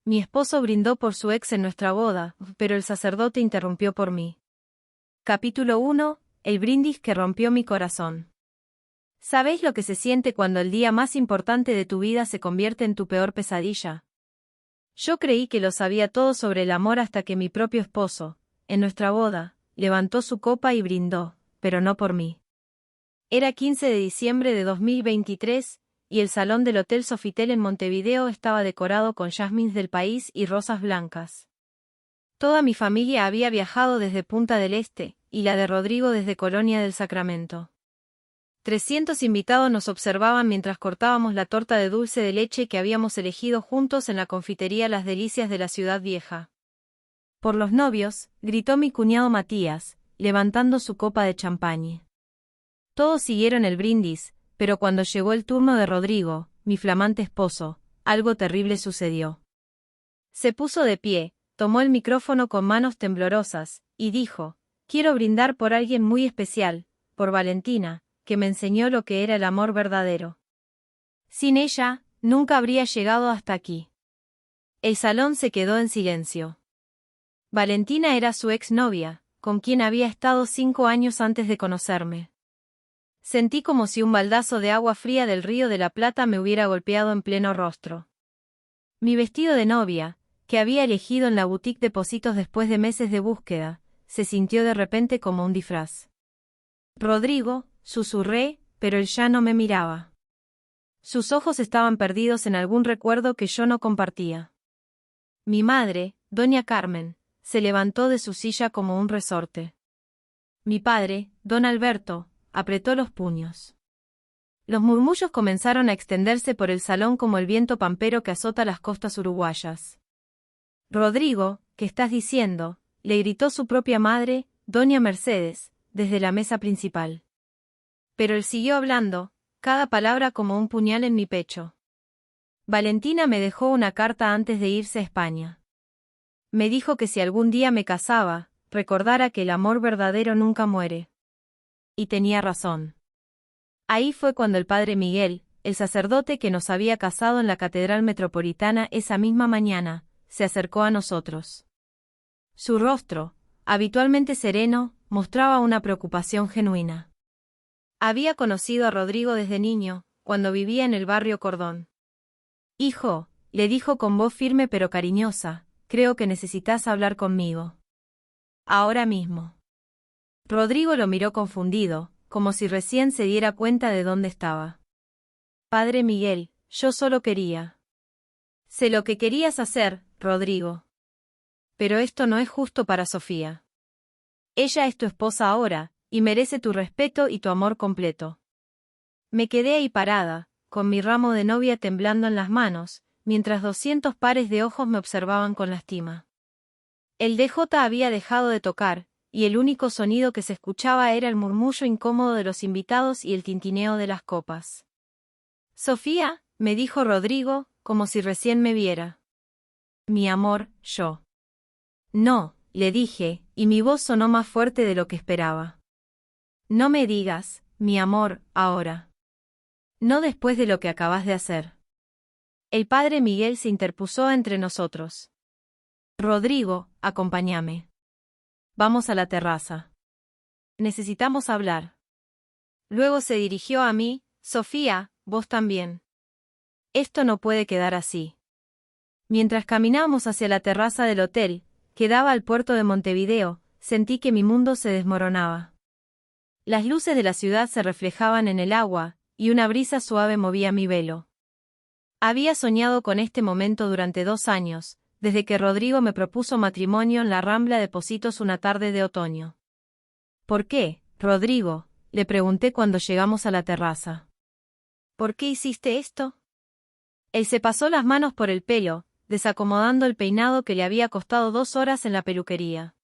Mi esposo brindó por su ex en nuestra boda, pero el sacerdote interrumpió por mí. Capítulo 1. El brindis que rompió mi corazón. ¿Sabéis lo que se siente cuando el día más importante de tu vida se convierte en tu peor pesadilla? Yo creí que lo sabía todo sobre el amor hasta que mi propio esposo, en nuestra boda, levantó su copa y brindó, pero no por mí. Era 15 de diciembre de 2023, y el salón del Hotel Sofitel en Montevideo estaba decorado con jazmines del país y rosas blancas. Toda mi familia había viajado desde Punta del Este, y la de Rodrigo desde Colonia del Sacramento. 300 invitados nos observaban mientras cortábamos la torta de dulce de leche que habíamos elegido juntos en la confitería Las Delicias de la Ciudad Vieja. Por los novios, gritó mi cuñado Matías, levantando su copa de champagne. Todos siguieron el brindis, pero cuando llegó el turno de Rodrigo, mi flamante esposo, algo terrible sucedió. Se puso de pie, tomó el micrófono con manos temblorosas, y dijo: «Quiero brindar por alguien muy especial, por Valentina, que me enseñó lo que era el amor verdadero. Sin ella, nunca habría llegado hasta aquí». El salón se quedó en silencio. Valentina era su exnovia, con quien había estado 5 años antes de conocerme. Sentí como si un baldazo de agua fría del Río de la Plata me hubiera golpeado en pleno rostro. Mi vestido de novia, que había elegido en la boutique de Positos después de meses de búsqueda, se sintió de repente como un disfraz. «Rodrigo», susurré, pero él ya no me miraba. Sus ojos estaban perdidos en algún recuerdo que yo no compartía. Mi madre, doña Carmen, se levantó de su silla como un resorte. Mi padre, don Alberto, apretó los puños. Los murmullos comenzaron a extenderse por el salón como el viento pampero que azota las costas uruguayas. «Rodrigo, ¿qué estás diciendo?», le gritó su propia madre, doña Mercedes, desde la mesa principal. Pero él siguió hablando, cada palabra como un puñal en mi pecho. «Valentina me dejó una carta antes de irse a España. Me dijo que si algún día me casaba, recordara que el amor verdadero nunca muere». Y tenía razón. Ahí fue cuando el padre Miguel, el sacerdote que nos había casado en la Catedral Metropolitana esa misma mañana, se acercó a nosotros. Su rostro, habitualmente sereno, mostraba una preocupación genuina. Había conocido a Rodrigo desde niño, cuando vivía en el barrio Cordón. «Hijo», le dijo con voz firme pero cariñosa, «creo que necesitas hablar conmigo. Ahora mismo». Rodrigo lo miró confundido, como si recién se diera cuenta de dónde estaba. «Padre Miguel, yo solo quería». «Sé lo que querías hacer, Rodrigo. Pero esto no es justo para Sofía. Ella es tu esposa ahora, y merece tu respeto y tu amor completo». Me quedé ahí parada, con mi ramo de novia temblando en las manos, mientras 200 pares de ojos me observaban con lástima. El DJ había dejado de tocar, y el único sonido que se escuchaba era el murmullo incómodo de los invitados y el tintineo de las copas. «Sofía», me dijo Rodrigo, como si recién me viera. «Mi amor, yo». «No», le dije, y mi voz sonó más fuerte de lo que esperaba. «No me digas, mi amor, ahora. No después de lo que acabas de hacer». El padre Miguel se interpuso entre nosotros. «Rodrigo, acompáñame. Vamos a la terraza. Necesitamos hablar». Luego se dirigió a mí: «Sofía, vos también. Esto no puede quedar así». Mientras caminábamos hacia la terraza del hotel, que daba al puerto de Montevideo, sentí que mi mundo se desmoronaba. Las luces de la ciudad se reflejaban en el agua, y una brisa suave movía mi velo. Había soñado con este momento durante 2 años, desde que Rodrigo me propuso matrimonio en la Rambla de Positos una tarde de otoño. «¿Por qué, Rodrigo?», le pregunté cuando llegamos a la terraza. «¿Por qué hiciste esto?». Él se pasó las manos por el pelo, desacomodando el peinado que le había costado 2 horas en la peluquería.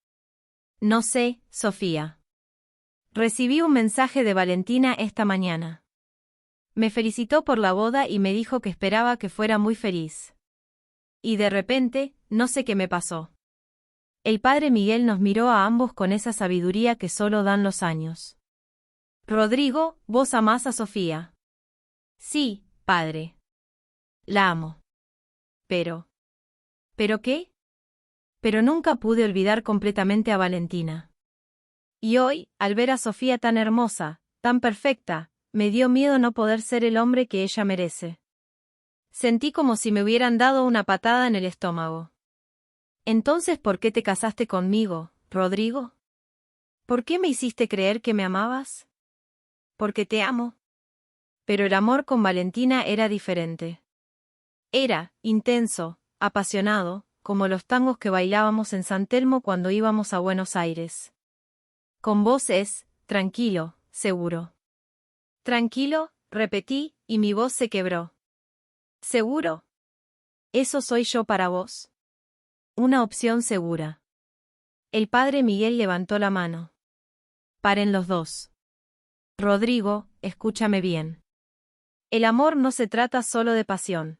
«No sé, Sofía. Recibí un mensaje de Valentina esta mañana. Me felicitó por la boda y me dijo que esperaba que fuera muy feliz. Y de repente, no sé qué me pasó». El padre Miguel nos miró a ambos con esa sabiduría que solo dan los años. «Rodrigo, ¿vos amás a Sofía?». «Sí, padre. La amo. ¿Pero qué? Pero nunca pude olvidar completamente a Valentina. Y hoy, al ver a Sofía tan hermosa, tan perfecta, me dio miedo no poder ser el hombre que ella merece. Sentí como si me hubieran dado una patada en el estómago. Entonces, ¿por qué te casaste conmigo, Rodrigo? ¿Por qué me hiciste creer que me amabas? Porque te amo. Pero el amor con Valentina era diferente. Era intenso, apasionado, como los tangos que bailábamos en San Telmo cuando íbamos a Buenos Aires. Con vos es, tranquilo, seguro. Tranquilo, repetí, y mi voz se quebró. ¿Seguro? ¿Eso soy yo para vos? Una opción segura. El padre Miguel levantó la mano. Paren los dos. Rodrigo, escúchame bien. El amor no se trata solo de pasión.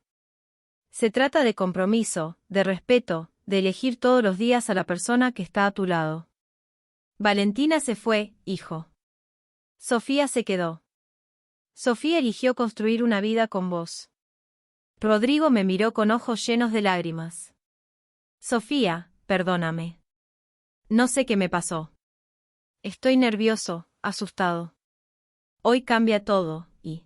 Se trata de compromiso, de respeto, de elegir todos los días a la persona que está a tu lado. Valentina se fue, hijo. Sofía se quedó. Sofía eligió construir una vida con vos. Rodrigo me miró con ojos llenos de lágrimas. Sofía, perdóname. No sé qué me pasó. Estoy nervioso, asustado. Hoy cambia todo, y...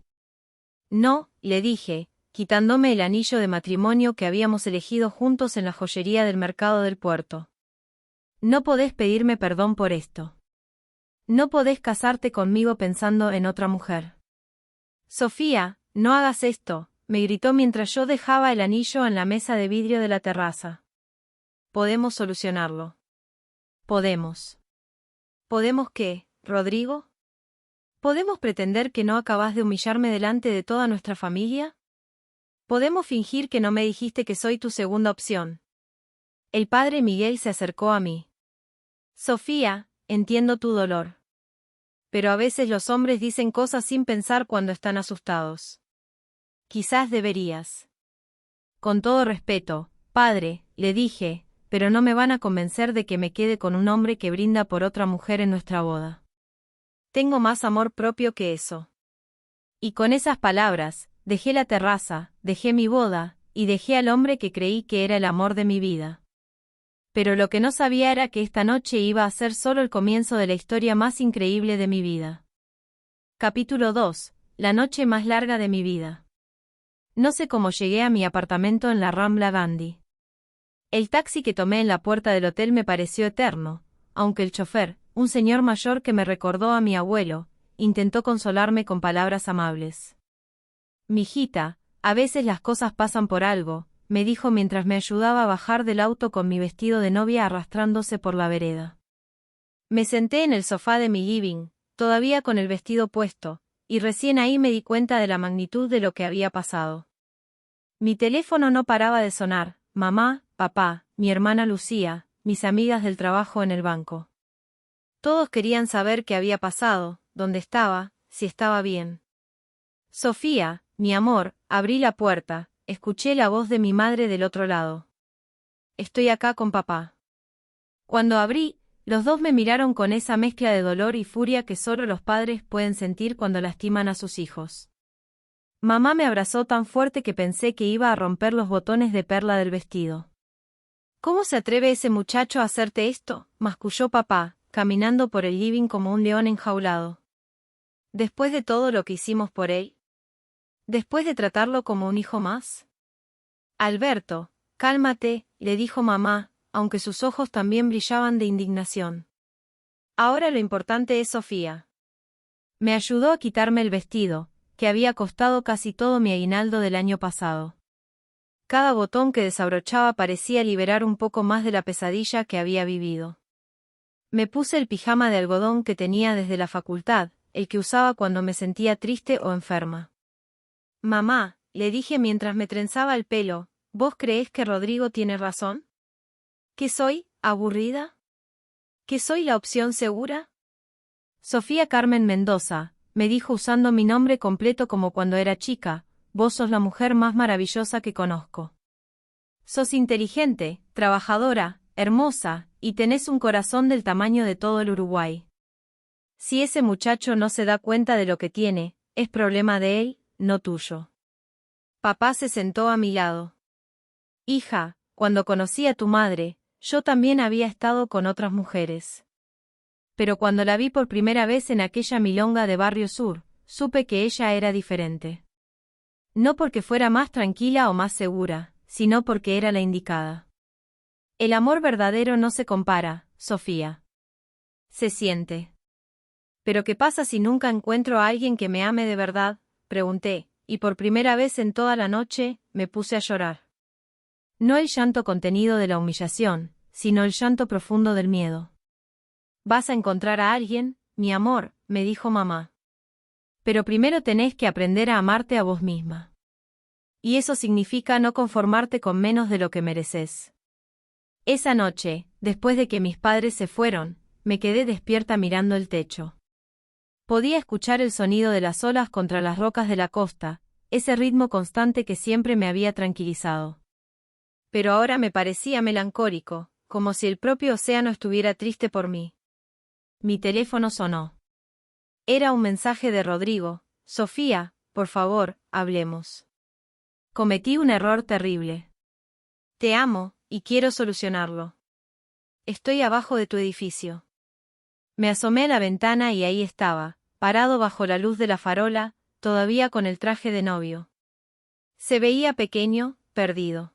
No, le dije, quitándome el anillo de matrimonio que habíamos elegido juntos en la joyería del mercado del puerto. No podés pedirme perdón por esto. No podés casarte conmigo pensando en otra mujer. Sofía, no hagas esto, me gritó mientras yo dejaba el anillo en la mesa de vidrio de la terraza. Podemos solucionarlo. Podemos. ¿Podemos qué, Rodrigo? ¿Podemos pretender que no acabás de humillarme delante de toda nuestra familia? ¿Podemos fingir que no me dijiste que soy tu segunda opción? El padre Miguel se acercó a mí. Sofía, entiendo tu dolor. Pero a veces los hombres dicen cosas sin pensar cuando están asustados. Quizás deberías. Con todo respeto, padre, le dije, pero no me van a convencer de que me quede con un hombre que brinda por otra mujer en nuestra boda. Tengo más amor propio que eso. Y con esas palabras, dejé la terraza, dejé mi boda, y dejé al hombre que creí que era el amor de mi vida. Pero lo que no sabía era que esta noche iba a ser solo el comienzo de la historia más increíble de mi vida. Capítulo 2. La noche más larga de mi vida. No sé cómo llegué a mi apartamento en la Rambla Gandhi. El taxi que tomé en la puerta del hotel me pareció eterno, aunque el chofer, un señor mayor que me recordó a mi abuelo, intentó consolarme con palabras amables. Mijita, a veces las cosas pasan por algo, me dijo mientras me ayudaba a bajar del auto con mi vestido de novia arrastrándose por la vereda. Me senté en el sofá de mi living, todavía con el vestido puesto, y recién ahí me di cuenta de la magnitud de lo que había pasado. Mi teléfono no paraba de sonar, mamá, papá, mi hermana Lucía, mis amigas del trabajo en el banco. Todos querían saber qué había pasado, dónde estaba, si estaba bien. Sofía, mi amor, abrí la puerta, escuché la voz de mi madre del otro lado. Estoy acá con papá. Cuando abrí, los dos me miraron con esa mezcla de dolor y furia que solo los padres pueden sentir cuando lastiman a sus hijos. Mamá me abrazó tan fuerte que pensé que iba a romper los botones de perla del vestido. ¿Cómo se atreve ese muchacho a hacerte esto?, masculló papá, caminando por el living como un león enjaulado. Después de todo lo que hicimos por él. Después de tratarlo como un hijo más. Alberto, cálmate, le dijo mamá, aunque sus ojos también brillaban de indignación. Ahora lo importante es Sofía. Me ayudó a quitarme el vestido, que había costado casi todo mi aguinaldo del año pasado. Cada botón que desabrochaba parecía liberar un poco más de la pesadilla que había vivido. Me puse el pijama de algodón que tenía desde la facultad, el que usaba cuando me sentía triste o enferma. Mamá, le dije mientras me trenzaba el pelo, ¿vos creés que Rodrigo tiene razón? ¿Que soy, aburrida? ¿Que soy la opción segura? Sofía Carmen Mendoza, me dijo usando mi nombre completo como cuando era chica, vos sos la mujer más maravillosa que conozco. Sos inteligente, trabajadora, hermosa, y tenés un corazón del tamaño de todo el Uruguay. Si ese muchacho no se da cuenta de lo que tiene, es problema de él, no tuyo. Papá se sentó a mi lado. Hija, cuando conocí a tu madre, yo también había estado con otras mujeres. Pero cuando la vi por primera vez en aquella milonga de Barrio Sur, supe que ella era diferente. No porque fuera más tranquila o más segura, sino porque era la indicada. El amor verdadero no se compara, Sofía. Se siente. ¿Pero qué pasa si nunca encuentro a alguien que me ame de verdad?, pregunté, y por primera vez en toda la noche, me puse a llorar. No el llanto contenido de la humillación, sino el llanto profundo del miedo. «Vas a encontrar a alguien, mi amor», me dijo mamá. «Pero primero tenés que aprender a amarte a vos misma. Y eso significa no conformarte con menos de lo que mereces». Esa noche, después de que mis padres se fueron, me quedé despierta mirando el techo. Podía escuchar el sonido de las olas contra las rocas de la costa, ese ritmo constante que siempre me había tranquilizado. Pero ahora me parecía melancólico, como si el propio océano estuviera triste por mí. Mi teléfono sonó. Era un mensaje de Rodrigo. «Sofía, por favor, hablemos. Cometí un error terrible. Te amo, y quiero solucionarlo. Estoy abajo de tu edificio». Me asomé a la ventana y ahí estaba, parado bajo la luz de la farola, todavía con el traje de novio. Se veía pequeño, perdido.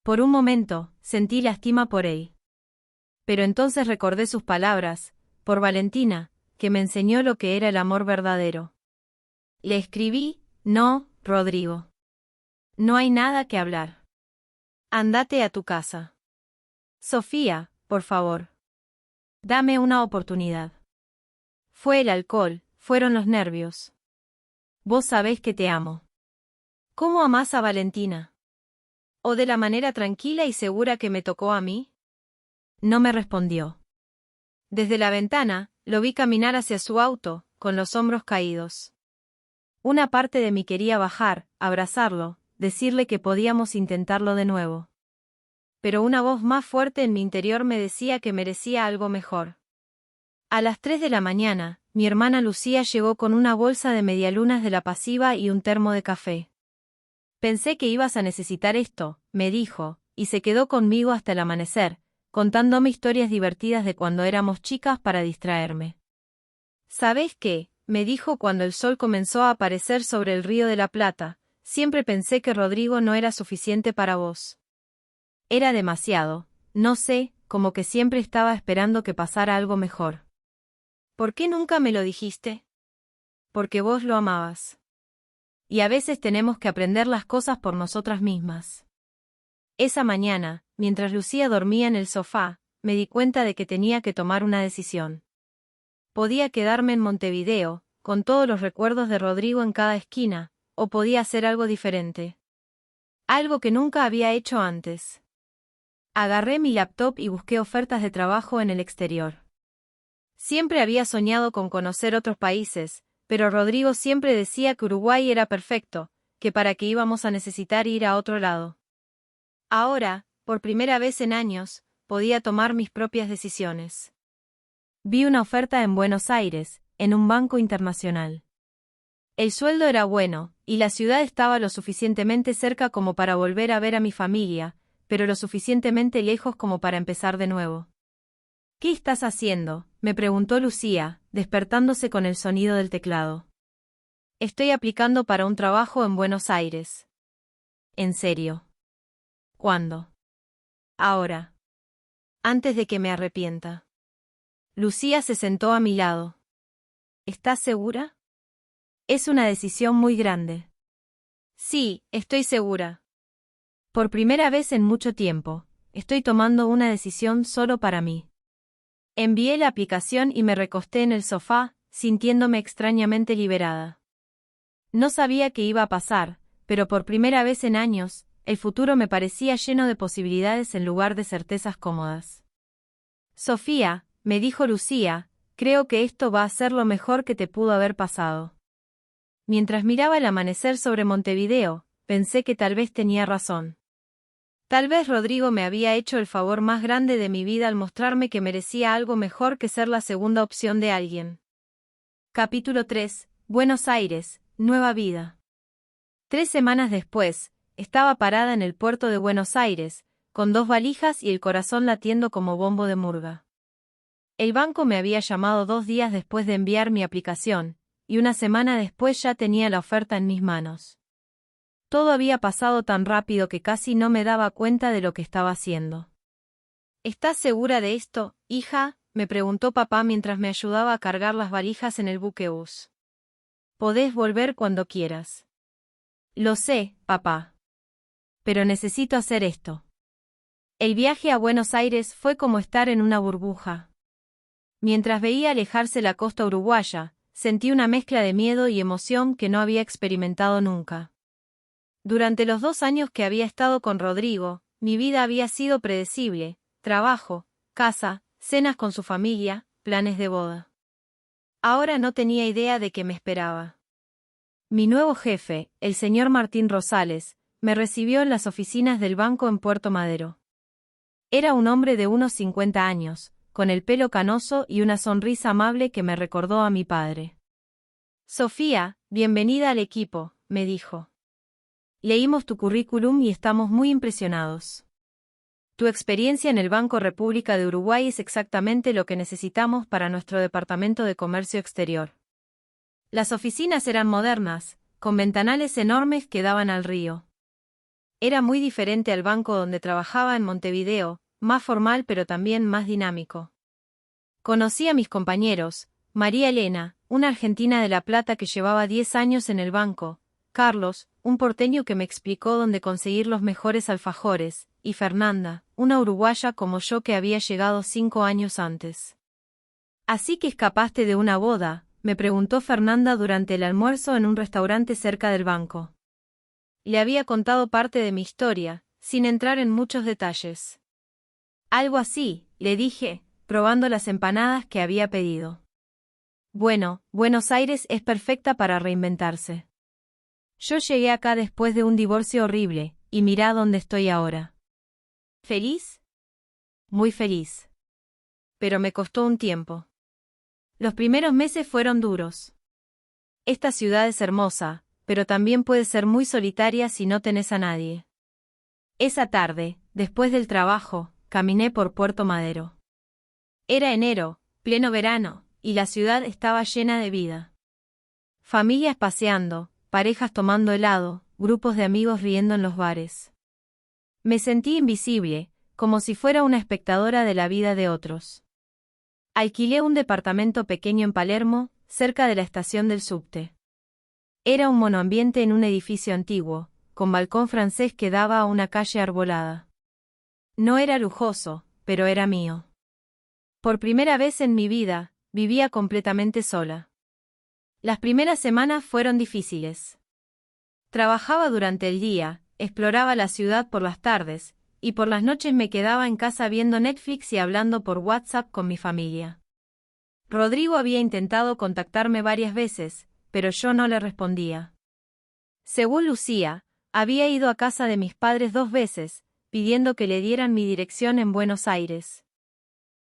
Por un momento, sentí lástima por él. Pero entonces recordé sus palabras, por Valentina, que me enseñó lo que era el amor verdadero. Le escribí: «No, Rodrigo. No hay nada que hablar. Ándate a tu casa. Sofía, por favor. Dame una oportunidad». Fue el alcohol, fueron los nervios. «Vos sabés que te amo». «¿Cómo amás a Valentina? ¿O de la manera tranquila y segura que me tocó a mí?». No me respondió. Desde la ventana, lo vi caminar hacia su auto, con los hombros caídos. Una parte de mí quería bajar, abrazarlo, decirle que podíamos intentarlo de nuevo. Pero una voz más fuerte en mi interior me decía que merecía algo mejor. A las 3 de la mañana, mi hermana Lucía llegó con una bolsa de medialunas de La Pasiva y un termo de café. «Pensé que ibas a necesitar esto», me dijo, y se quedó conmigo hasta el amanecer, contándome historias divertidas de cuando éramos chicas para distraerme. «¿Sabés qué?», me dijo cuando el sol comenzó a aparecer sobre el río de la Plata, «siempre pensé que Rodrigo no era suficiente para vos. Era demasiado, no sé, como que siempre estaba esperando que pasara algo mejor». «¿Por qué nunca me lo dijiste?». «Porque vos lo amabas. Y a veces tenemos que aprender las cosas por nosotras mismas». Esa mañana, mientras Lucía dormía en el sofá, me di cuenta de que tenía que tomar una decisión. Podía quedarme en Montevideo, con todos los recuerdos de Rodrigo en cada esquina, o podía hacer algo diferente. Algo que nunca había hecho antes. Agarré mi laptop y busqué ofertas de trabajo en el exterior. Siempre había soñado con conocer otros países, pero Rodrigo siempre decía que Uruguay era perfecto, que para qué íbamos a necesitar ir a otro lado. Ahora, por primera vez en años, podía tomar mis propias decisiones. Vi una oferta en Buenos Aires, en un banco internacional. El sueldo era bueno, y la ciudad estaba lo suficientemente cerca como para volver a ver a mi familia, pero lo suficientemente lejos como para empezar de nuevo. «¿Qué estás haciendo?», me preguntó Lucía, despertándose con el sonido del teclado. «Estoy aplicando para un trabajo en Buenos Aires». «¿En serio? ¿Cuándo?». «Ahora. Antes de que me arrepienta». Lucía se sentó a mi lado. «¿Estás segura?». «Es una decisión muy grande». «Sí, estoy segura. Por primera vez en mucho tiempo, estoy tomando una decisión solo para mí». Envié la aplicación y me recosté en el sofá, sintiéndome extrañamente liberada. No sabía qué iba a pasar, pero por primera vez en años, el futuro me parecía lleno de posibilidades en lugar de certezas cómodas. «Sofía», me dijo Lucía, «creo que esto va a ser lo mejor que te pudo haber pasado». Mientras miraba el amanecer sobre Montevideo, pensé que tal vez tenía razón. Tal vez Rodrigo me había hecho el favor más grande de mi vida al mostrarme que merecía algo mejor que ser la segunda opción de alguien. Capítulo 3. Buenos Aires, nueva vida. 3 semanas después, estaba parada en el puerto de Buenos Aires, con 2 valijas y el corazón latiendo como bombo de murga. El banco me había llamado 2 días después de enviar mi aplicación, y una semana después ya tenía la oferta en mis manos. Todo había pasado tan rápido que casi no me daba cuenta de lo que estaba haciendo. ¿Estás segura de esto, hija?, me preguntó papá mientras me ayudaba a cargar las valijas en el buquebús. Podés volver cuando quieras. Lo sé, papá. Pero necesito hacer esto. El viaje a Buenos Aires fue como estar en una burbuja. Mientras veía alejarse la costa uruguaya, sentí una mezcla de miedo y emoción que no había experimentado nunca. Durante los 2 años que había estado con Rodrigo, mi vida había sido predecible: trabajo, casa, cenas con su familia, planes de boda. Ahora no tenía idea de qué me esperaba. Mi nuevo jefe, el señor Martín Rosales, me recibió en las oficinas del banco en Puerto Madero. Era un hombre de unos 50 años, con el pelo canoso y una sonrisa amable que me recordó a mi padre. Sofía, bienvenida al equipo, me dijo. Leímos tu currículum y estamos muy impresionados. Tu experiencia en el Banco República de Uruguay es exactamente lo que necesitamos para nuestro departamento de comercio exterior. Las oficinas eran modernas, con ventanales enormes que daban al río. Era muy diferente al banco donde trabajaba en Montevideo, más formal pero también más dinámico. Conocí a mis compañeros: María Elena, una argentina de La Plata que llevaba 10 años en el banco; Carlos, un porteño que me explicó dónde conseguir los mejores alfajores; y Fernanda, una uruguaya como yo que había llegado 5 años antes. ¿Así que escapaste de una boda?, me preguntó Fernanda durante el almuerzo en un restaurante cerca del banco. Le había contado parte de mi historia, sin entrar en muchos detalles. Algo así, le dije, probando las empanadas que había pedido. Bueno, Buenos Aires es perfecta para reinventarse. Yo llegué acá después de un divorcio horrible, y mirá dónde estoy ahora. ¿Feliz? Muy feliz. Pero me costó un tiempo. Los primeros meses fueron duros. Esta ciudad es hermosa, pero también puede ser muy solitaria si no tenés a nadie. Esa tarde, después del trabajo, caminé por Puerto Madero. Era enero, pleno verano, y la ciudad estaba llena de vida. Familias paseando, parejas tomando helado, grupos de amigos riendo en los bares. Me sentí invisible, como si fuera una espectadora de la vida de otros. Alquilé un departamento pequeño en Palermo, cerca de la estación del subte. Era un monoambiente en un edificio antiguo, con balcón francés que daba a una calle arbolada. No era lujoso, pero era mío. Por primera vez en mi vida, vivía completamente sola. Las primeras semanas fueron difíciles. Trabajaba durante el día, exploraba la ciudad por las tardes, y por las noches me quedaba en casa viendo Netflix y hablando por WhatsApp con mi familia. Rodrigo había intentado contactarme varias veces, pero yo no le respondía. Según Lucía, había ido a casa de mis padres 2 veces, pidiendo que le dieran mi dirección en Buenos Aires.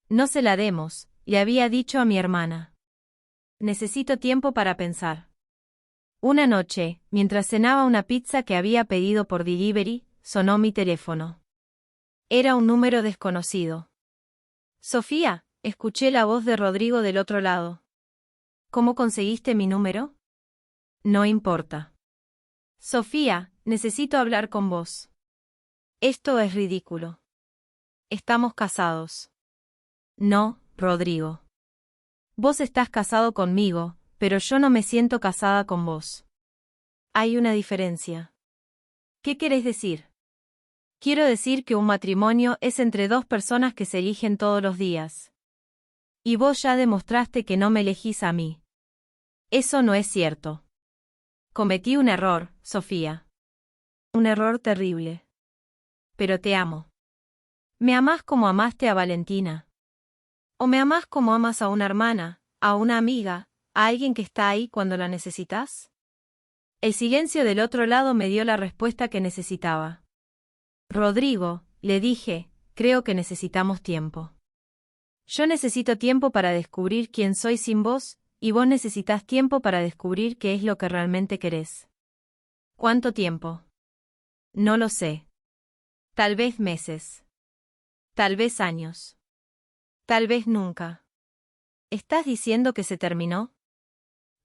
No se la demos, le había dicho a mi hermana. Necesito tiempo para pensar. Una noche, mientras cenaba una pizza que había pedido por delivery, sonó mi teléfono. Era un número desconocido. Sofía, escuché la voz de Rodrigo del otro lado. ¿Cómo conseguiste mi número? No importa. Sofía, necesito hablar con vos. Esto es ridículo. Estamos casados. No, Rodrigo. Vos estás casado conmigo, pero yo no me siento casada con vos. Hay una diferencia. ¿Qué querés decir? Quiero decir que un matrimonio es entre 2 personas que se eligen todos los días. Y vos ya demostraste que no me elegís a mí. Eso no es cierto. Cometí un error, Sofía. Un error terrible. Pero te amo. ¿Me amás como amaste a Valentina? ¿O me amás como amas a una hermana, a una amiga, a alguien que está ahí cuando la necesitas? El silencio del otro lado me dio la respuesta que necesitaba. Rodrigo, le dije, creo que necesitamos tiempo. Yo necesito tiempo para descubrir quién soy sin vos, y vos necesitas tiempo para descubrir qué es lo que realmente querés. ¿Cuánto tiempo? No lo sé. Tal vez meses. Tal vez años. Tal vez nunca. ¿Estás diciendo que se terminó?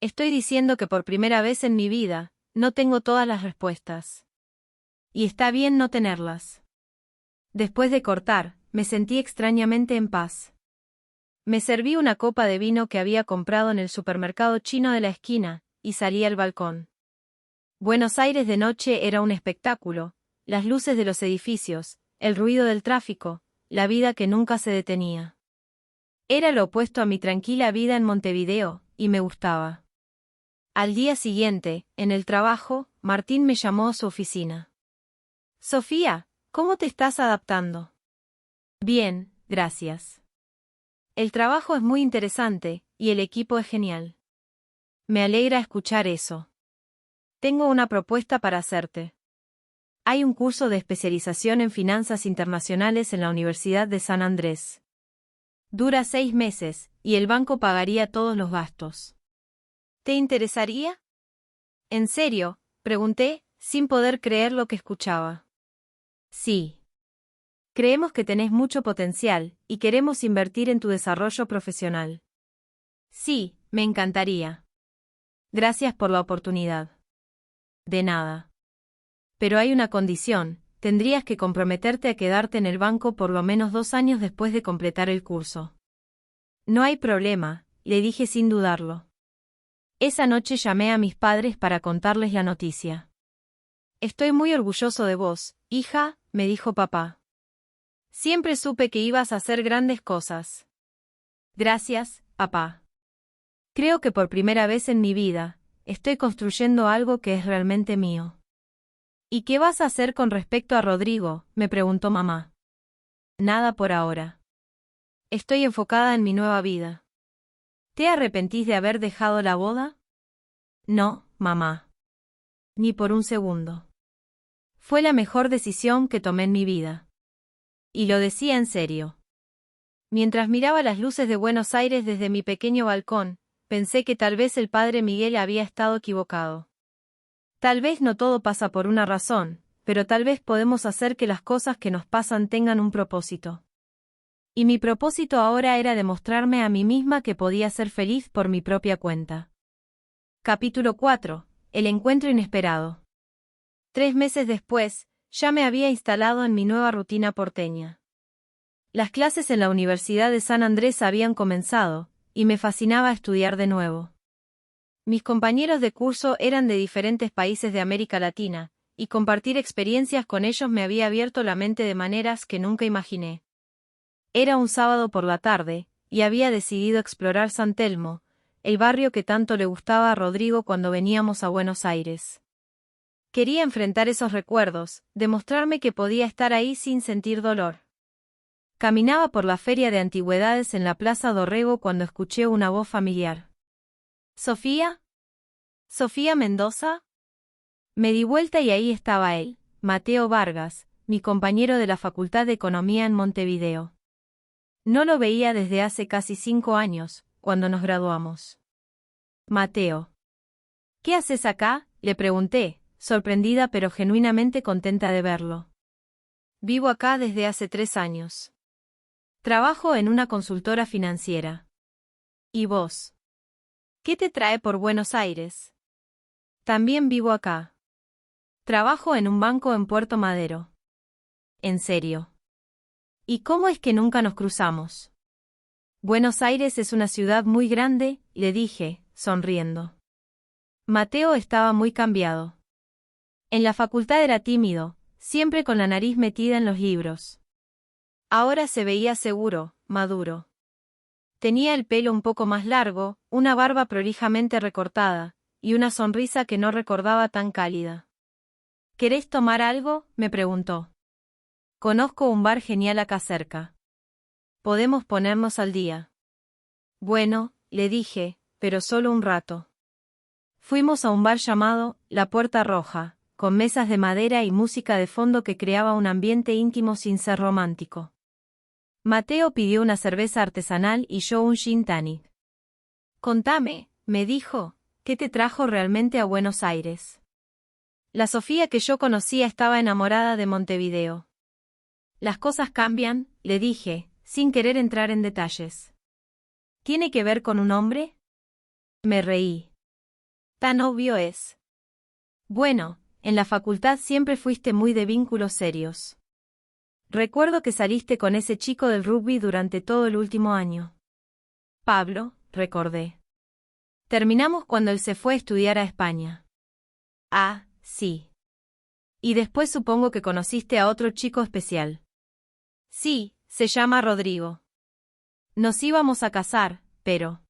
Estoy diciendo que por primera vez en mi vida, no tengo todas las respuestas. Y está bien no tenerlas. Después de cortar, me sentí extrañamente en paz. Me serví una copa de vino que había comprado en el supermercado chino de la esquina, y salí al balcón. Buenos Aires de noche era un espectáculo, las luces de los edificios, el ruido del tráfico, la vida que nunca se detenía. Era lo opuesto a mi tranquila vida en Montevideo, y me gustaba. Al día siguiente, en el trabajo, Martín me llamó a su oficina. Sofía, ¿cómo te estás adaptando? Bien, gracias. El trabajo es muy interesante, y el equipo es genial. Me alegra escuchar eso. Tengo una propuesta para hacerte. Hay un curso de especialización en finanzas internacionales en la Universidad de San Andrés. Dura 6 meses, y el banco pagaría todos los gastos. ¿Te interesaría? ¿En serio?, pregunté, sin poder creer lo que escuchaba. Sí. Creemos que tenés mucho potencial, y queremos invertir en tu desarrollo profesional. Sí, me encantaría. Gracias por la oportunidad. De nada. Pero hay una condición, tendrías que comprometerte a quedarte en el banco por lo menos 2 años después de completar el curso. No hay problema, le dije sin dudarlo. Esa noche llamé a mis padres para contarles la noticia. Estoy muy orgulloso de vos, hija, me dijo papá. Siempre supe que ibas a hacer grandes cosas. Gracias, papá. Creo que por primera vez en mi vida, estoy construyendo algo que es realmente mío. ¿Y qué vas a hacer con respecto a Rodrigo?, me preguntó mamá. Nada por ahora. Estoy enfocada en mi nueva vida. ¿Te arrepentís de haber dejado la boda? No, mamá. Ni por un segundo. Fue la mejor decisión que tomé en mi vida. Y lo decía en serio. Mientras miraba las luces de Buenos Aires desde mi pequeño balcón, pensé que tal vez el padre Miguel había estado equivocado. Tal vez no todo pasa por una razón, pero tal vez podemos hacer que las cosas que nos pasan tengan un propósito. Y mi propósito ahora era demostrarme a mí misma que podía ser feliz por mi propia cuenta. Capítulo 4. El encuentro inesperado. 3 meses después, ya me había instalado en mi nueva rutina porteña. Las clases en la Universidad de San Andrés habían comenzado, y me fascinaba estudiar de nuevo. Mis compañeros de curso eran de diferentes países de América Latina, y compartir experiencias con ellos me había abierto la mente de maneras que nunca imaginé. Era un sábado por la tarde, y había decidido explorar San Telmo, el barrio que tanto le gustaba a Rodrigo cuando veníamos a Buenos Aires. Quería enfrentar esos recuerdos, demostrarme que podía estar ahí sin sentir dolor. Caminaba por la feria de antigüedades en la Plaza Dorrego cuando escuché una voz familiar. ¿Sofía? ¿Sofía Mendoza? Me di vuelta y ahí estaba él, Mateo Vargas, mi compañero de la Facultad de Economía en Montevideo. No lo veía desde hace casi 5 años, cuando nos graduamos. Mateo. ¿Qué haces acá?, le pregunté, sorprendida pero genuinamente contenta de verlo. Vivo acá desde hace 3 años. Trabajo en una consultora financiera. ¿Y vos? ¿Qué te trae por Buenos Aires? También vivo acá. Trabajo en un banco en Puerto Madero. ¿En serio? ¿Y cómo es que nunca nos cruzamos? Buenos Aires es una ciudad muy grande, le dije, sonriendo. Mateo estaba muy cambiado. En la facultad era tímido, siempre con la nariz metida en los libros. Ahora se veía seguro, maduro. Tenía el pelo un poco más largo, una barba prolijamente recortada, y una sonrisa que no recordaba tan cálida. ¿Querés tomar algo?, me preguntó. Conozco un bar genial acá cerca. Podemos ponernos al día. Bueno, le dije, pero solo un rato. Fuimos a un bar llamado La Puerta Roja, con mesas de madera y música de fondo que creaba un ambiente íntimo sin ser romántico. Mateo pidió una cerveza artesanal y yo un gin tonic. Contame, me dijo, ¿qué te trajo realmente a Buenos Aires? La Sofía que yo conocía estaba enamorada de Montevideo. Las cosas cambian, le dije, sin querer entrar en detalles. ¿Tiene que ver con un hombre? Me reí. Tan obvio es. Bueno, en la facultad siempre fuiste muy de vínculos serios. Recuerdo que saliste con ese chico del rugby durante todo el último año. Pablo, recordé. Terminamos cuando él se fue a estudiar a España. Ah, sí. Y después supongo que conociste a otro chico especial. Sí, se llama Rodrigo. Nos íbamos a casar, pero...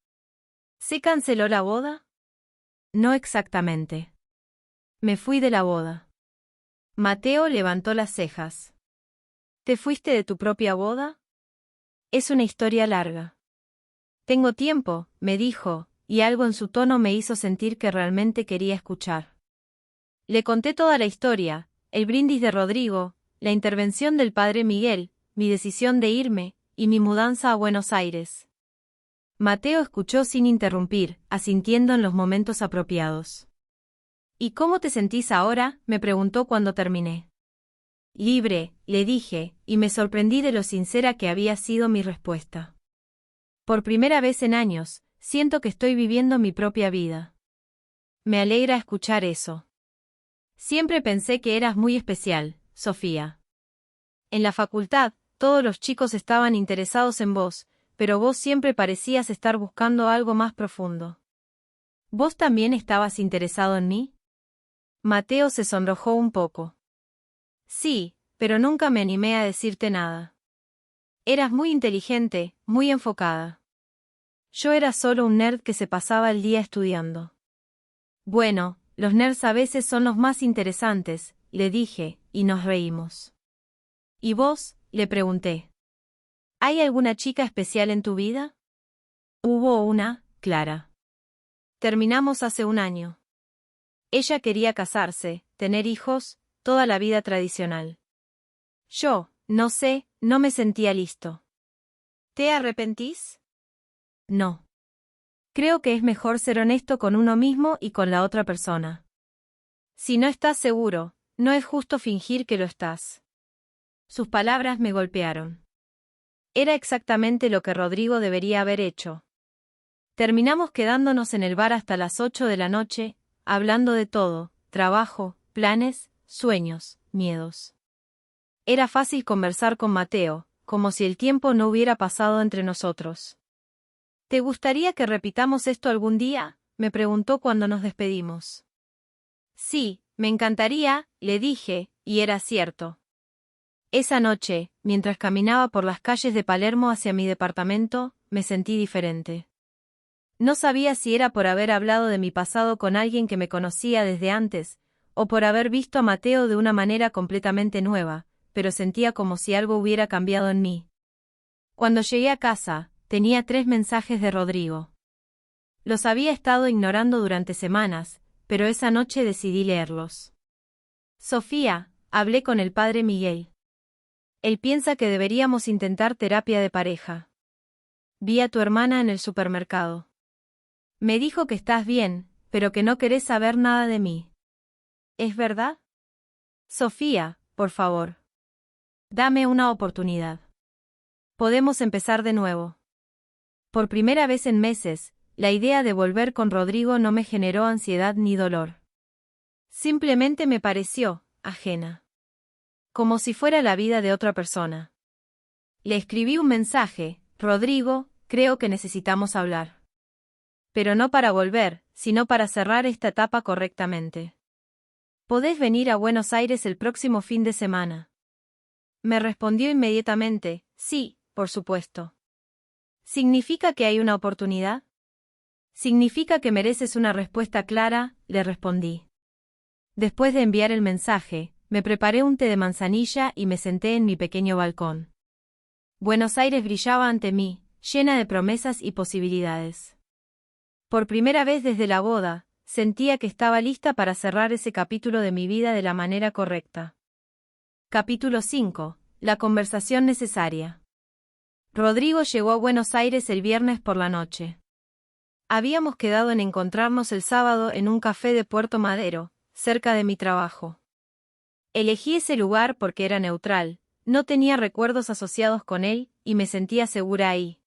¿Se canceló la boda? No exactamente. Me fui de la boda. Mateo levantó las cejas. ¿Te fuiste de tu propia boda? Es una historia larga. Tengo tiempo, me dijo, y algo en su tono me hizo sentir que realmente quería escuchar. Le conté toda la historia, el brindis de Rodrigo, la intervención del padre Miguel, mi decisión de irme, y mi mudanza a Buenos Aires. Mateo escuchó sin interrumpir, asintiendo en los momentos apropiados. ¿Y cómo te sentís ahora?, me preguntó cuando terminé. Libre, le dije, y me sorprendí de lo sincera que había sido mi respuesta. Por primera vez en años, siento que estoy viviendo mi propia vida. Me alegra escuchar eso. Siempre pensé que eras muy especial, Sofía. En la facultad, todos los chicos estaban interesados en vos, pero vos siempre parecías estar buscando algo más profundo. ¿Vos también estabas interesado en mí? Mateo se sonrojó un poco. Sí, pero nunca me animé a decirte nada. Eras muy inteligente, muy enfocada. Yo era solo un nerd que se pasaba el día estudiando. Bueno, los nerds a veces son los más interesantes, le dije, y nos reímos. ¿Y vos?, le pregunté. ¿Hay alguna chica especial en tu vida? Hubo una, Clara. Terminamos hace un año. Ella quería casarse, tener hijos, toda la vida tradicional. Yo, no sé, no me sentía listo. ¿Te arrepentís? No. Creo que es mejor ser honesto con uno mismo y con la otra persona. Si no estás seguro, no es justo fingir que lo estás. Sus palabras me golpearon. Era exactamente lo que Rodrigo debería haber hecho. Terminamos quedándonos en el bar hasta las 8 de la noche, hablando de todo, trabajo, planes, sueños, miedos. Era fácil conversar con Mateo, como si el tiempo no hubiera pasado entre nosotros. ¿Te gustaría que repitamos esto algún día?, me preguntó cuando nos despedimos. Sí, me encantaría, le dije, y era cierto. Esa noche, mientras caminaba por las calles de Palermo hacia mi departamento, me sentí diferente. No sabía si era por haber hablado de mi pasado con alguien que me conocía desde antes, o por haber visto a Mateo de una manera completamente nueva, pero sentía como si algo hubiera cambiado en mí. Cuando llegué a casa, tenía 3 mensajes de Rodrigo. Los había estado ignorando durante semanas, pero esa noche decidí leerlos. Sofía, hablé con el padre Miguel. Él piensa que deberíamos intentar terapia de pareja. Vi a tu hermana en el supermercado. Me dijo que estás bien, pero que no querés saber nada de mí. ¿Es verdad? Sofía, por favor. Dame una oportunidad. Podemos empezar de nuevo. Por primera vez en meses, la idea de volver con Rodrigo no me generó ansiedad ni dolor. Simplemente me pareció ajena. Como si fuera la vida de otra persona. Le escribí un mensaje: Rodrigo, creo que necesitamos hablar. Pero no para volver, sino para cerrar esta etapa correctamente. ¿Podés venir a Buenos Aires el próximo fin de semana? Me respondió inmediatamente: sí, por supuesto. ¿Significa que hay una oportunidad? Significa que mereces una respuesta clara, le respondí. Después de enviar el mensaje, me preparé un té de manzanilla y me senté en mi pequeño balcón. Buenos Aires brillaba ante mí, llena de promesas y posibilidades. Por primera vez desde la boda, sentía que estaba lista para cerrar ese capítulo de mi vida de la manera correcta. Capítulo 5. La conversación necesaria. Rodrigo llegó a Buenos Aires el viernes por la noche. Habíamos quedado en encontrarnos el sábado en un café de Puerto Madero, cerca de mi trabajo. Elegí ese lugar porque era neutral, no tenía recuerdos asociados con él, y me sentía segura ahí.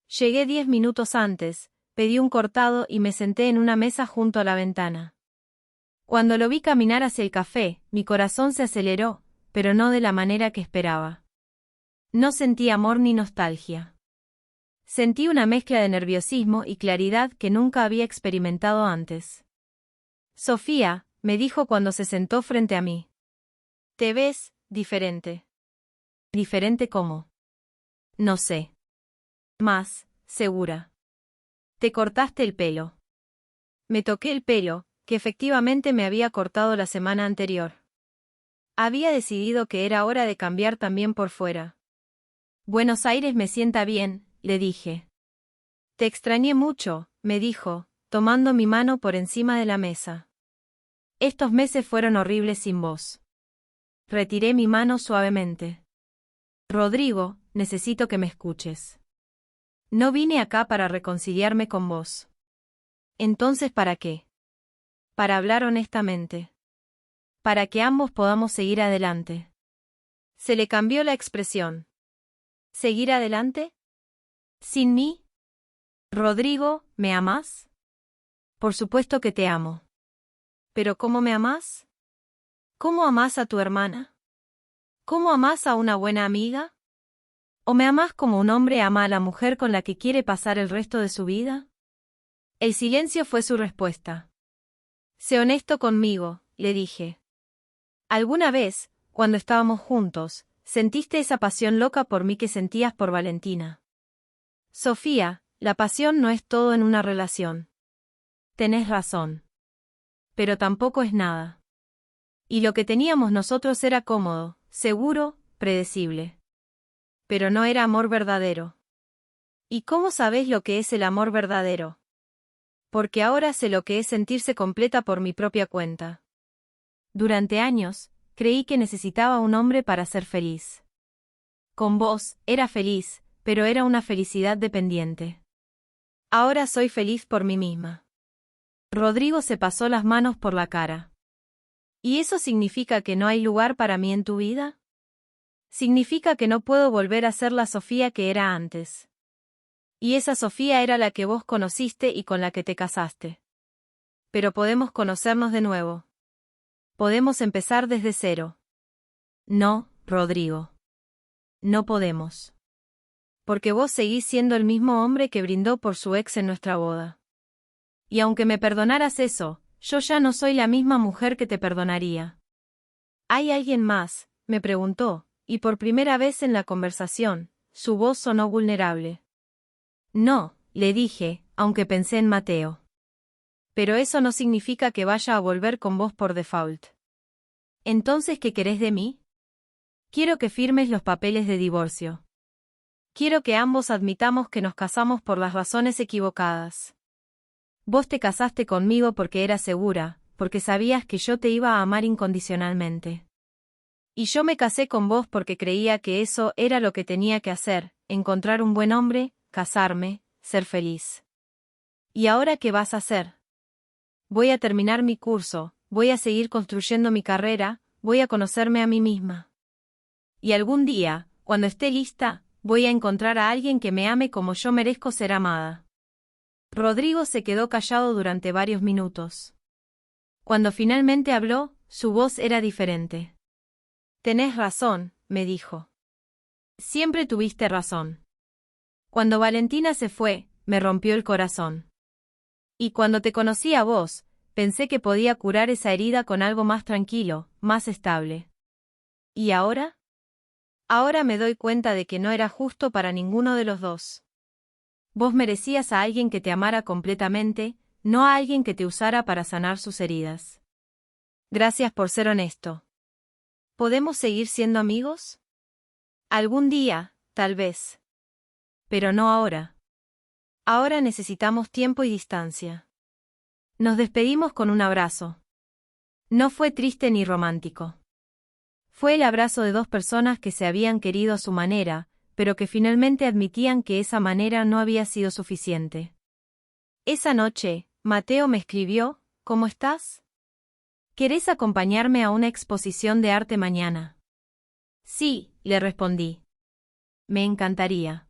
Llegué 10 minutos antes, pedí un cortado y me senté en una mesa junto a la ventana. Cuando lo vi caminar hacia el café, mi corazón se aceleró, pero no de la manera que esperaba. No sentí amor ni nostalgia. Sentí una mezcla de nerviosismo y claridad que nunca había experimentado antes. Sofía, me dijo cuando se sentó frente a mí. Te ves diferente. ¿Diferente cómo? No sé. Más, segura. Te cortaste el pelo. Me toqué el pelo, que efectivamente me había cortado la semana anterior. Había decidido que era hora de cambiar también por fuera. Buenos Aires me sienta bien, le dije. Te extrañé mucho, me dijo, tomando mi mano por encima de la mesa. Estos meses fueron horribles sin vos. Retiré mi mano suavemente. Rodrigo, necesito que me escuches. No vine acá para reconciliarme con vos. Entonces, ¿para qué? Para hablar honestamente. Para que ambos podamos seguir adelante. Se le cambió la expresión. ¿Seguir adelante? ¿Sin mí? Rodrigo, ¿me amás? Por supuesto que te amo. ¿Pero cómo me amás? ¿Cómo amás a tu hermana? ¿Cómo amás a una buena amiga? ¿O me amás como un hombre ama a la mujer con la que quiere pasar el resto de su vida? El silencio fue su respuesta. Sé honesto conmigo, le dije. ¿Alguna vez, cuando estábamos juntos, sentiste esa pasión loca por mí que sentías por Valentina? Sofía, la pasión no es todo en una relación. Tenés razón. Pero tampoco es nada. Y lo que teníamos nosotros era cómodo, seguro, predecible. Pero no era amor verdadero. ¿Y cómo sabés lo que es el amor verdadero? Porque ahora sé lo que es sentirse completa por mi propia cuenta. Durante años, creí que necesitaba un hombre para ser feliz. Con vos, era feliz, pero era una felicidad dependiente. Ahora soy feliz por mí misma. Rodrigo se pasó las manos por la cara. ¿Y eso significa que no hay lugar para mí en tu vida? Significa que no puedo volver a ser la Sofía que era antes. Y esa Sofía era la que vos conociste y con la que te casaste. Pero podemos conocernos de nuevo. Podemos empezar desde cero. No, Rodrigo. No podemos. Porque vos seguís siendo el mismo hombre que brindó por su ex en nuestra boda. Y aunque me perdonaras eso, yo ya no soy la misma mujer que te perdonaría. ¿Hay alguien más?, me preguntó, y por primera vez en la conversación, su voz sonó vulnerable. No, le dije, aunque pensé en Mateo. Pero eso no significa que vaya a volver con vos por default. ¿Entonces qué querés de mí? Quiero que firmes los papeles de divorcio. Quiero que ambos admitamos que nos casamos por las razones equivocadas. Vos te casaste conmigo porque eras segura, porque sabías que yo te iba a amar incondicionalmente. Y yo me casé con vos porque creía que eso era lo que tenía que hacer, encontrar un buen hombre, casarme, ser feliz. ¿Y ahora qué vas a hacer? Voy a terminar mi curso, voy a seguir construyendo mi carrera, voy a conocerme a mí misma. Y algún día, cuando esté lista, voy a encontrar a alguien que me ame como yo merezco ser amada. Rodrigo se quedó callado durante varios minutos. Cuando finalmente habló, su voz era diferente. Tenés razón, me dijo. Siempre tuviste razón. Cuando Valentina se fue, me rompió el corazón. Y cuando te conocí a vos, pensé que podía curar esa herida con algo más tranquilo, más estable. ¿Y ahora? Ahora me doy cuenta de que no era justo para ninguno de los dos. Vos merecías a alguien que te amara completamente, no a alguien que te usara para sanar sus heridas. Gracias por ser honesto. ¿Podemos seguir siendo amigos? Algún día, tal vez. Pero no ahora. Ahora necesitamos tiempo y distancia. Nos despedimos con un abrazo. No fue triste ni romántico. Fue el abrazo de dos personas que se habían querido a su manera, pero que finalmente admitían que esa manera no había sido suficiente. Esa noche, Mateo me escribió, ¿cómo estás? ¿Querés acompañarme a una exposición de arte mañana? Sí, le respondí. Me encantaría.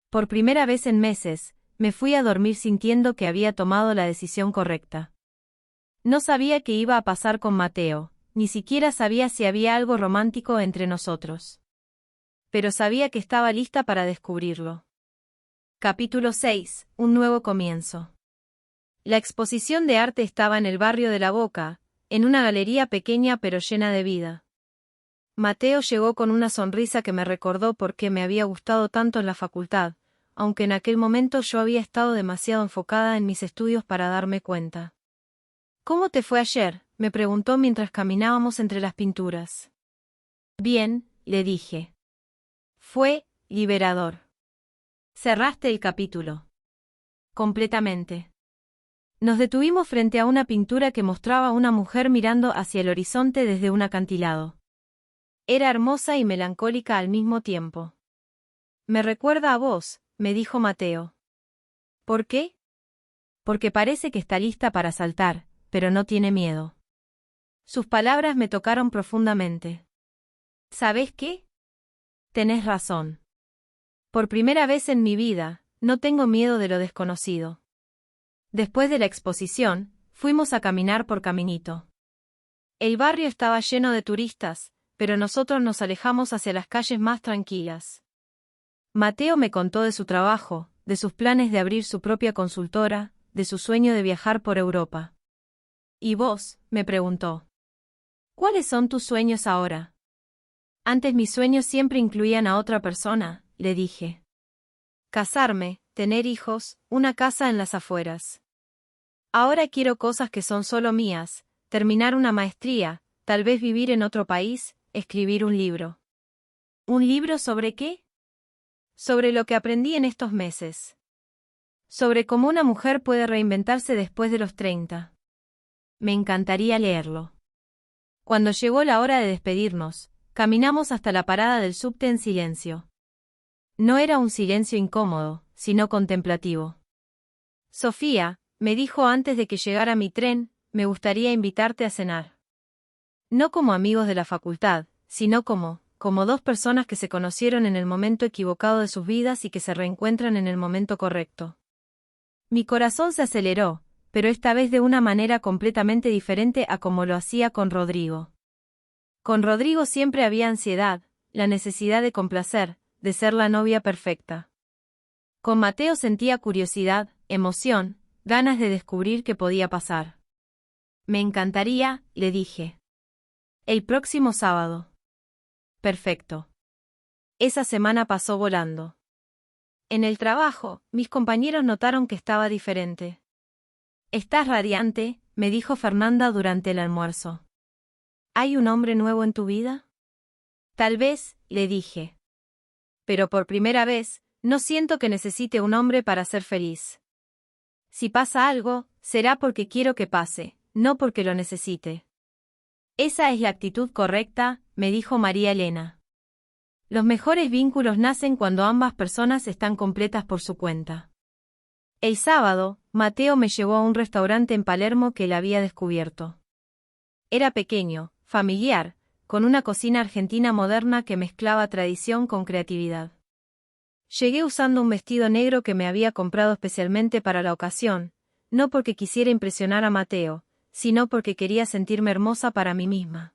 Por primera vez en meses, me fui a dormir sintiendo que había tomado la decisión correcta. No sabía qué iba a pasar con Mateo, ni siquiera sabía si había algo romántico entre nosotros. Pero sabía que estaba lista para descubrirlo. Capítulo 6. Un nuevo comienzo. La exposición de arte estaba en el barrio de La Boca, en una galería pequeña pero llena de vida. Mateo llegó con una sonrisa que me recordó por qué me había gustado tanto en la facultad, aunque en aquel momento yo había estado demasiado enfocada en mis estudios para darme cuenta. «¿Cómo te fue ayer?», me preguntó mientras caminábamos entre las pinturas. «Bien», le dije. «Fue liberador». «¿Cerraste el capítulo?» «Completamente». Nos detuvimos frente a una pintura que mostraba a una mujer mirando hacia el horizonte desde un acantilado. Era hermosa y melancólica al mismo tiempo. «Me recuerda a vos», me dijo Mateo. «¿Por qué?» «Porque parece que está lista para saltar, pero no tiene miedo». Sus palabras me tocaron profundamente. ¿Sabes qué? Tenés razón. Por primera vez en mi vida, no tengo miedo de lo desconocido. Después de la exposición, fuimos a caminar por Caminito. El barrio estaba lleno de turistas, pero nosotros nos alejamos hacia las calles más tranquilas. Mateo me contó de su trabajo, de sus planes de abrir su propia consultora, de su sueño de viajar por Europa. ¿Y vos?, me preguntó. ¿Cuáles son tus sueños ahora? Antes mis sueños siempre incluían a otra persona, le dije. Casarme, tener hijos, una casa en las afueras. Ahora quiero cosas que son solo mías, terminar una maestría, tal vez vivir en otro país, escribir un libro. ¿Un libro sobre qué? Sobre lo que aprendí en estos meses. Sobre cómo una mujer puede reinventarse después de los 30. Me encantaría leerlo. Cuando llegó la hora de despedirnos, caminamos hasta la parada del subte en silencio. No era un silencio incómodo, sino contemplativo. Sofía, me dijo antes de que llegara mi tren, me gustaría invitarte a cenar. No como amigos de la facultad, sino como dos personas que se conocieron en el momento equivocado de sus vidas y que se reencuentran en el momento correcto. Mi corazón se aceleró, pero esta vez de una manera completamente diferente a como lo hacía con Rodrigo. Con Rodrigo siempre había ansiedad, la necesidad de complacer, de ser la novia perfecta. Con Mateo sentía curiosidad, emoción, ganas de descubrir qué podía pasar. Me encantaría, le dije. El próximo sábado. Perfecto. Esa semana pasó volando. En el trabajo, mis compañeros notaron que estaba diferente. «Estás radiante», me dijo Fernanda durante el almuerzo. ¿Hay un hombre nuevo en tu vida? Tal vez, le dije. Pero por primera vez, no siento que necesite un hombre para ser feliz. Si pasa algo, será porque quiero que pase, no porque lo necesite. Esa es la actitud correcta, me dijo María Elena. Los mejores vínculos nacen cuando ambas personas están completas por su cuenta. El sábado, Mateo me llevó a un restaurante en Palermo que él había descubierto. Era pequeño, familiar, con una cocina argentina moderna que mezclaba tradición con creatividad. Llegué usando un vestido negro que me había comprado especialmente para la ocasión, no porque quisiera impresionar a Mateo, sino porque quería sentirme hermosa para mí misma.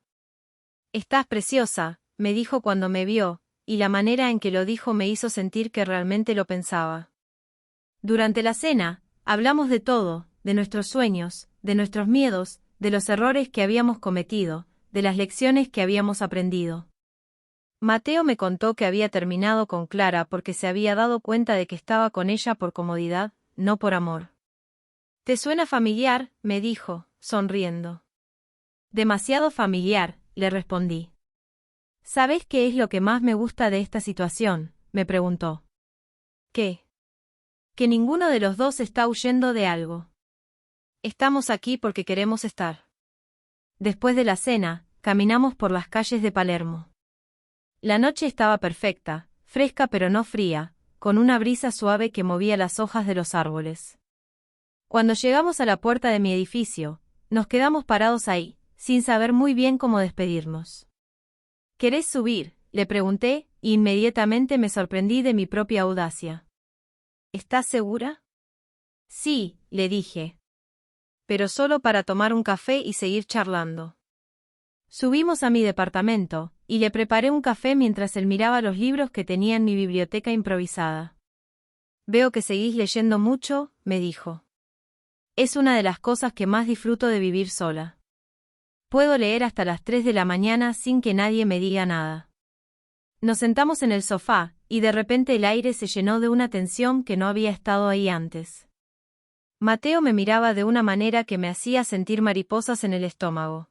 «Estás preciosa», me dijo cuando me vio, y la manera en que lo dijo me hizo sentir que realmente lo pensaba. Durante la cena, hablamos de todo, de nuestros sueños, de nuestros miedos, de los errores que habíamos cometido, de las lecciones que habíamos aprendido. Mateo me contó que había terminado con Clara porque se había dado cuenta de que estaba con ella por comodidad, no por amor. «¿Te suena familiar?», me dijo, sonriendo. «Demasiado familiar», le respondí. «¿Sabes qué es lo que más me gusta de esta situación?», me preguntó. «¿Qué?». «Que ninguno de los dos está huyendo de algo. Estamos aquí porque queremos estar». Después de la cena, caminamos por las calles de Palermo. La noche estaba perfecta, fresca pero no fría, con una brisa suave que movía las hojas de los árboles. Cuando llegamos a la puerta de mi edificio, nos quedamos parados ahí, sin saber muy bien cómo despedirnos. «¿Querés subir?», Le pregunté, e inmediatamente me sorprendí de mi propia audacia. ¿Estás segura? Sí, le dije. Pero solo para tomar un café y seguir charlando. Subimos a mi departamento, y le preparé un café mientras él miraba los libros que tenía en mi biblioteca improvisada. Veo que seguís leyendo mucho, me dijo. Es una de las cosas que más disfruto de vivir sola. Puedo leer hasta las 3 de la mañana sin que nadie me diga nada. Nos sentamos en el sofá, y de repente el aire se llenó de una tensión que no había estado ahí antes. Mateo me miraba de una manera que me hacía sentir mariposas en el estómago.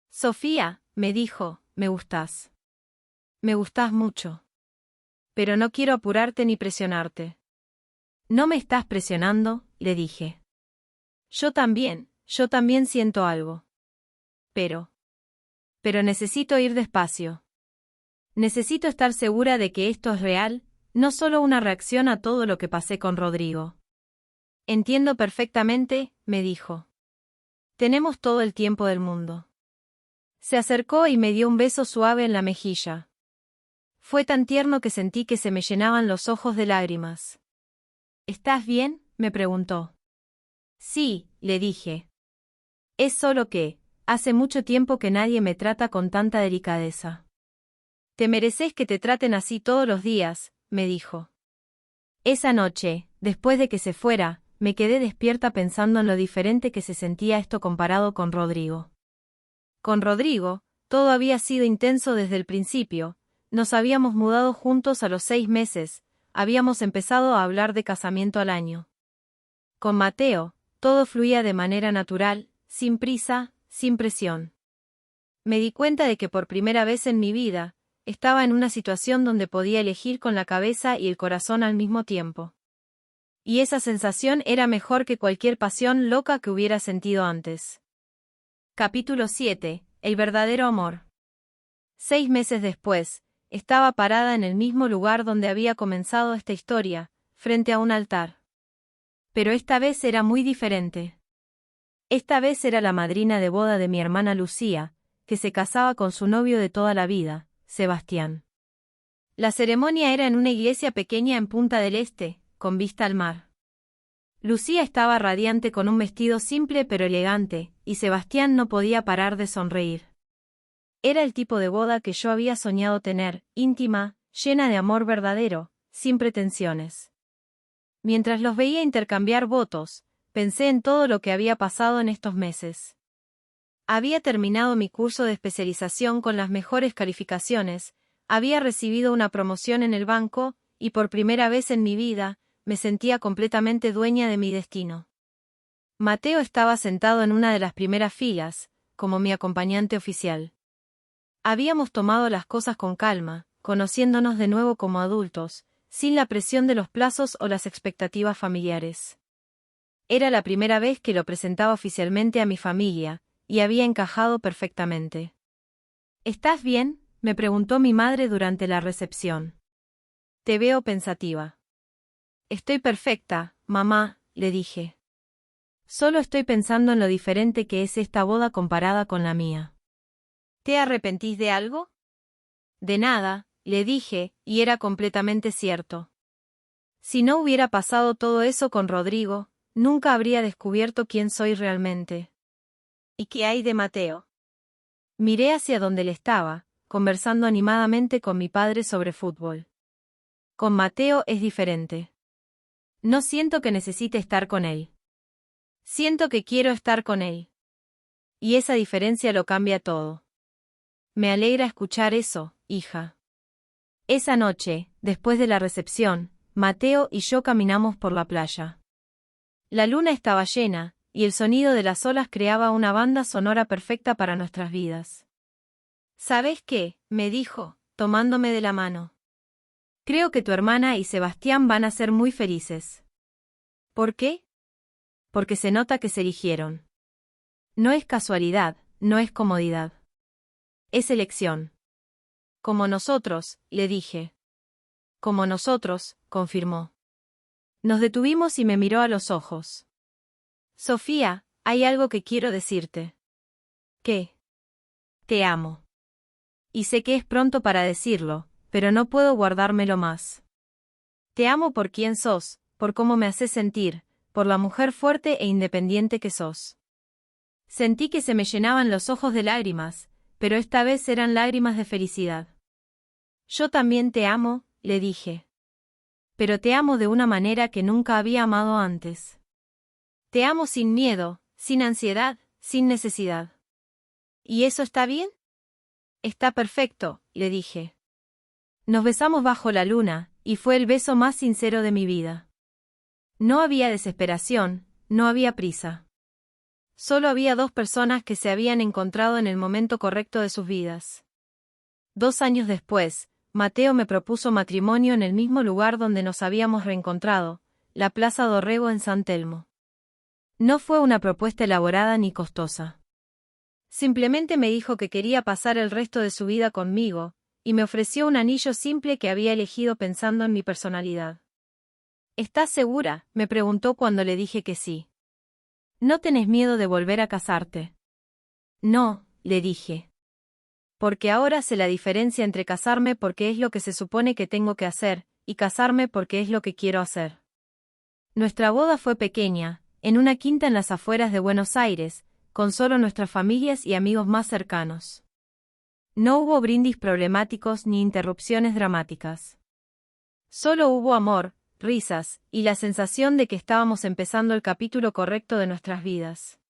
Sofía, me dijo, me gustás. Me gustás mucho. Pero no quiero apurarte ni presionarte. No me estás presionando, le dije. Yo también siento algo. Pero necesito ir despacio. Necesito estar segura de que esto es real, no solo una reacción a todo lo que pasé con Rodrigo. Entiendo perfectamente, me dijo. Tenemos todo el tiempo del mundo. Se acercó y me dio un beso suave en la mejilla. Fue tan tierno que sentí que se me llenaban los ojos de lágrimas. ¿Estás bien?, me preguntó. Sí, le dije. Es solo que, hace mucho tiempo que nadie me trata con tanta delicadeza. Te mereces que te traten así todos los días, me dijo. Esa noche, después de que se fuera, me quedé despierta pensando en lo diferente que se sentía esto comparado con Rodrigo. Con Rodrigo, todo había sido intenso desde el principio, nos habíamos mudado juntos a los 6 meses, habíamos empezado a hablar de casamiento al año. Con Mateo, todo fluía de manera natural, sin prisa, sin presión. Me di cuenta de que por primera vez en mi vida, estaba en una situación donde podía elegir con la cabeza y el corazón al mismo tiempo. Y esa sensación era mejor que cualquier pasión loca que hubiera sentido antes. Capítulo 7. El verdadero amor. 6 meses después, estaba parada en el mismo lugar donde había comenzado esta historia, frente a un altar. Pero esta vez era muy diferente. Esta vez era la madrina de boda de mi hermana Lucía, que se casaba con su novio de toda la vida, Sebastián. La ceremonia era en una iglesia pequeña en Punta del Este, con vista al mar. Lucía estaba radiante con un vestido simple pero elegante, y Sebastián no podía parar de sonreír. Era el tipo de boda que yo había soñado tener, íntima, llena de amor verdadero, sin pretensiones. Mientras los veía intercambiar votos, pensé en todo lo que había pasado en estos meses. Había terminado mi curso de especialización con las mejores calificaciones, había recibido una promoción en el banco, y por primera vez en mi vida, me sentía completamente dueña de mi destino. Mateo estaba sentado en una de las primeras filas, como mi acompañante oficial. Habíamos tomado las cosas con calma, conociéndonos de nuevo como adultos, sin la presión de los plazos o las expectativas familiares. Era la primera vez que lo presentaba oficialmente a mi familia, y había encajado perfectamente. ¿Estás bien?, me preguntó mi madre durante la recepción. Te veo pensativa. Estoy perfecta, mamá, le dije. Solo estoy pensando en lo diferente que es esta boda comparada con la mía. ¿Te arrepentís de algo? De nada, le dije, y era completamente cierto. Si no hubiera pasado todo eso con Rodrigo, nunca habría descubierto quién soy realmente. ¿Y qué hay de Mateo? Miré hacia donde él estaba, conversando animadamente con mi padre sobre fútbol. Con Mateo es diferente. No siento que necesite estar con él. Siento que quiero estar con él. Y esa diferencia lo cambia todo. Me alegra escuchar eso, hija. Esa noche, después de la recepción, Mateo y yo caminamos por la playa. La luna estaba llena, y el sonido de las olas creaba una banda sonora perfecta para nuestras vidas. ¿Sabes qué?, me dijo, tomándome de la mano. Creo que tu hermana y Sebastián van a ser muy felices. ¿Por qué? Porque se nota que se eligieron. No es casualidad, no es comodidad. Es elección. Como nosotros, le dije. Como nosotros, confirmó. Nos detuvimos y me miró a los ojos. Sofía, hay algo que quiero decirte. ¿Qué? Te amo. Y sé que es pronto para decirlo, pero no puedo guardármelo más. Te amo por quien sos, por cómo me haces sentir, por la mujer fuerte e independiente que sos. Sentí que se me llenaban los ojos de lágrimas, pero esta vez eran lágrimas de felicidad. Yo también te amo, le dije. Pero te amo de una manera que nunca había amado antes. Te amo sin miedo, sin ansiedad, sin necesidad. ¿Y eso está bien? Está perfecto, le dije. Nos besamos bajo la luna, y fue el beso más sincero de mi vida. No había desesperación, no había prisa. Solo había dos personas que se habían encontrado en el momento correcto de sus vidas. 2 años después, Mateo me propuso matrimonio en el mismo lugar donde nos habíamos reencontrado, la Plaza Dorrego en San Telmo. No fue una propuesta elaborada ni costosa. Simplemente me dijo que quería pasar el resto de su vida conmigo, y me ofreció un anillo simple que había elegido pensando en mi personalidad. ¿Estás segura?, me preguntó cuando le dije que sí. ¿No tenés miedo de volver a casarte? No, le dije. Porque ahora sé la diferencia entre casarme porque es lo que se supone que tengo que hacer, y casarme porque es lo que quiero hacer. Nuestra boda fue pequeña, en una quinta en las afueras de Buenos Aires, con solo nuestras familias y amigos más cercanos. No hubo brindis problemáticos ni interrupciones dramáticas. Solo hubo amor, risas, y la sensación de que estábamos empezando el capítulo correcto de nuestras vidas.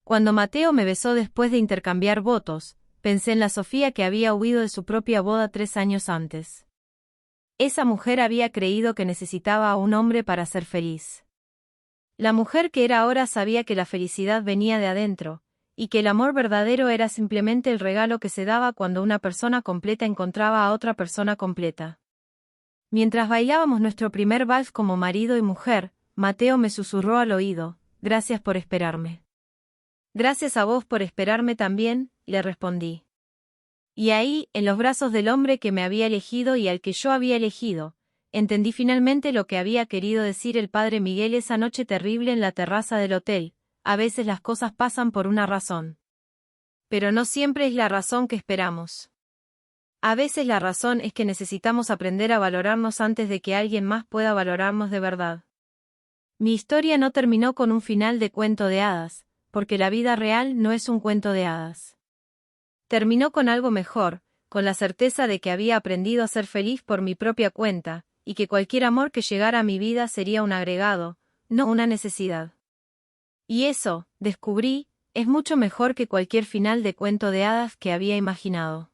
Cuando Mateo me besó después de intercambiar votos, pensé en la Sofía que había huido de su propia boda 3 años antes. Esa mujer había creído que necesitaba a un hombre para ser feliz. La mujer que era ahora sabía que la felicidad venía de adentro, y que el amor verdadero era simplemente el regalo que se daba cuando una persona completa encontraba a otra persona completa. Mientras bailábamos nuestro primer vals como marido y mujer, Mateo me susurró al oído: «Gracias por esperarme». «Gracias a vos por esperarme también», le respondí. Y ahí, en los brazos del hombre que me había elegido y al que yo había elegido, entendí finalmente lo que había querido decir el padre Miguel esa noche terrible en la terraza del hotel: a veces las cosas pasan por una razón. Pero no siempre es la razón que esperamos. A veces la razón es que necesitamos aprender a valorarnos antes de que alguien más pueda valorarnos de verdad. Mi historia no terminó con un final de cuento de hadas, porque la vida real no es un cuento de hadas. Terminó con algo mejor, con la certeza de que había aprendido a ser feliz por mi propia cuenta, y que cualquier amor que llegara a mi vida sería un agregado, no una necesidad. Y eso, descubrí, es mucho mejor que cualquier final de cuento de hadas que había imaginado.